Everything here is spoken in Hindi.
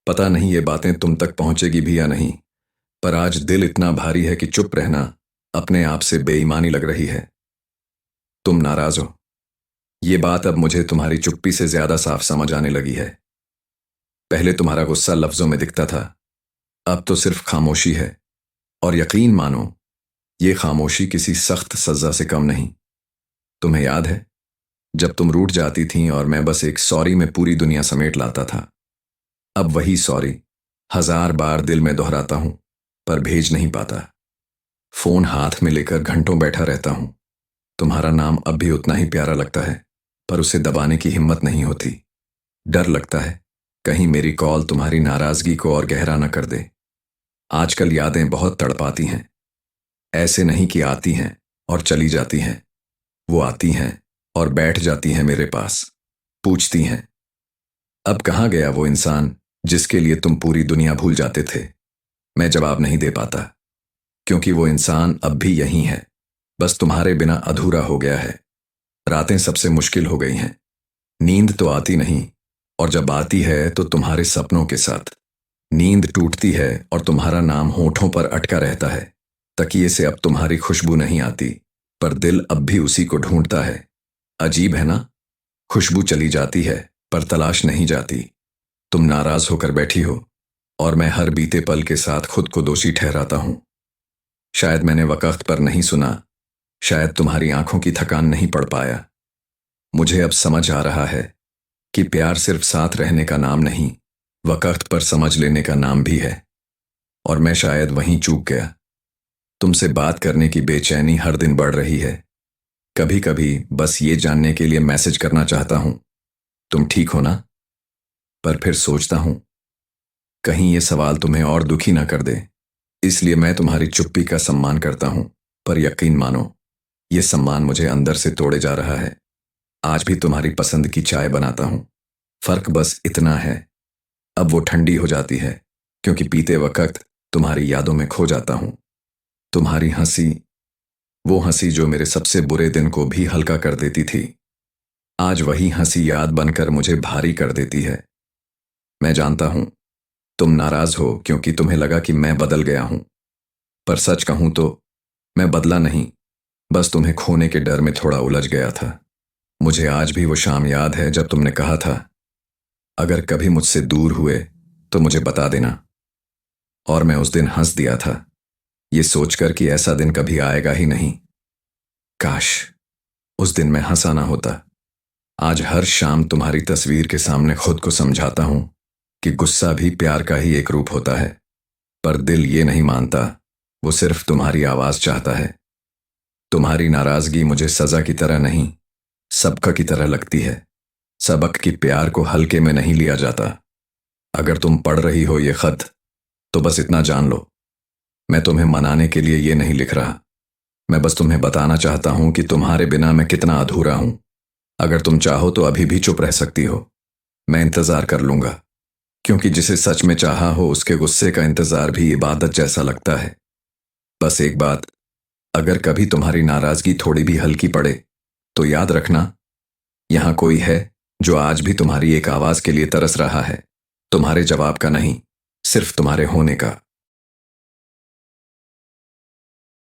पता नहीं ये बातें तुम तक पहुंचेगी भी या नहीं, पर आज दिल इतना भारी है कि चुप रहना अपने आप से बेईमानी लग रही है। तुम नाराज हो। ये बात अब मुझे तुम्हारी चुप्पी से ज्यादा साफ समझ आने लगी है। पहले तुम्हारा गुस्सा लफ्जों में दिखता था, अब तो सिर्फ खामोशी है। और यकीन मानो, ये खामोशी किसी सख्त सजा से कम नहीं। तुम्हें याद है जब तुम रूठ जाती थीं और मैं बस एक सॉरी में पूरी दुनिया समेट लाता था। अब वही सॉरी हजार बार दिल में दोहराता हूं, पर भेज नहीं पाता। फोन हाथ में लेकर घंटों बैठा रहता हूं। तुम्हारा नाम अब भी उतना ही प्यारा लगता है, पर उसे दबाने की हिम्मत नहीं होती। डर लगता है कहीं मेरी कॉल तुम्हारी नाराजगी को और गहरा न कर दे। आजकल यादें बहुत तड़पाती हैं। ऐसे नहीं कि आती हैं और चली जाती हैं। वो आती हैं और बैठ जाती हैं मेरे पास। पूछती हैं, अब कहाँ गया वो इंसान जिसके लिए तुम पूरी दुनिया भूल जाते थे। मैं जवाब नहीं दे पाता, क्योंकि वो इंसान अब भी यहीं है, बस तुम्हारे बिना अधूरा हो गया है। रातें सबसे मुश्किल हो गई हैं। नींद तो आती नहीं, और जब आती है तो तुम्हारे सपनों के साथ। नींद टूटती है और तुम्हारा नाम होठों पर अटका रहता है। तकिए से अब तुम्हारी खुशबू नहीं आती, पर दिल अब भी उसी को ढूंढता है। अजीब है ना, खुशबू चली जाती है पर तलाश नहीं जाती। तुम नाराज होकर बैठी हो और मैं हर बीते पल के साथ खुद को दोषी ठहराता हूं। शायद मैंने वक्त पर नहीं सुना, शायद तुम्हारी आंखों की थकान नहीं पड़ पाया। मुझे अब समझ आ रहा है कि प्यार सिर्फ साथ रहने का नाम नहीं, वक्त पर समझ लेने का नाम भी है। और मैं शायद वहीं चूक गया। तुमसे बात करने की बेचैनी हर दिन बढ़ रही है। कभी कभी बस ये जानने के लिए मैसेज करना चाहता हूं, तुम ठीक हो ना। पर फिर सोचता हूं कहीं ये सवाल तुम्हें और दुखी ना कर दे, इसलिए मैं तुम्हारी चुप्पी का सम्मान करता हूं। पर यकीन मानो, ये सम्मान मुझे अंदर से तोड़े जा रहा है। आज भी तुम्हारी पसंद की चाय बनाता हूं। फर्क बस इतना है, अब वो ठंडी हो जाती है, क्योंकि पीते वक्त तुम्हारी यादों में खो जाता हूं। तुम्हारी हंसी, वो हंसी जो मेरे सबसे बुरे दिन को भी हल्का कर देती थी, आज वही हंसी याद बनकर मुझे भारी कर देती है। मैं जानता हूं तुम नाराज हो क्योंकि तुम्हें लगा कि मैं बदल गया हूं, पर सच कहूं तो मैं बदला नहीं, बस तुम्हें खोने के डर में थोड़ा उलझ गया था। मुझे आज भी वो शाम याद है जब तुमने कहा था, अगर कभी मुझसे दूर हुए तो मुझे बता देना। और मैं उस दिन हंस दिया था, ये सोचकर कि ऐसा दिन कभी आएगा ही नहीं। काश उस दिन मैं हंसा ना होता। आज हर शाम तुम्हारी तस्वीर के सामने खुद को समझाता हूं कि गुस्सा भी प्यार का ही एक रूप होता है। पर दिल ये नहीं मानता, वो सिर्फ तुम्हारी आवाज चाहता है। तुम्हारी नाराजगी मुझे सजा की तरह नहीं, सबक की तरह लगती है। सबक की प्यार को हल्के में नहीं लिया जाता। अगर तुम पढ़ रही हो ये खत, तो बस इतना जान लो, मैं तुम्हें मनाने के लिए ये नहीं लिख रहा। मैं बस तुम्हें बताना चाहता हूं कि तुम्हारे बिना मैं कितना अधूरा हूं। अगर तुम चाहो तो अभी भी चुप रह सकती हो, मैं इंतजार कर लूंगा। क्योंकि जिसे सच में चाहा हो उसके गुस्से का इंतजार भी इबादत जैसा लगता है। बस एक बात, अगर कभी तुम्हारी नाराजगी थोड़ी भी हल्की पड़े, तो याद रखना, यहां कोई है जो आज भी तुम्हारी एक आवाज के लिए तरस रहा है। तुम्हारे जवाब का नहीं, सिर्फ तुम्हारे होने का।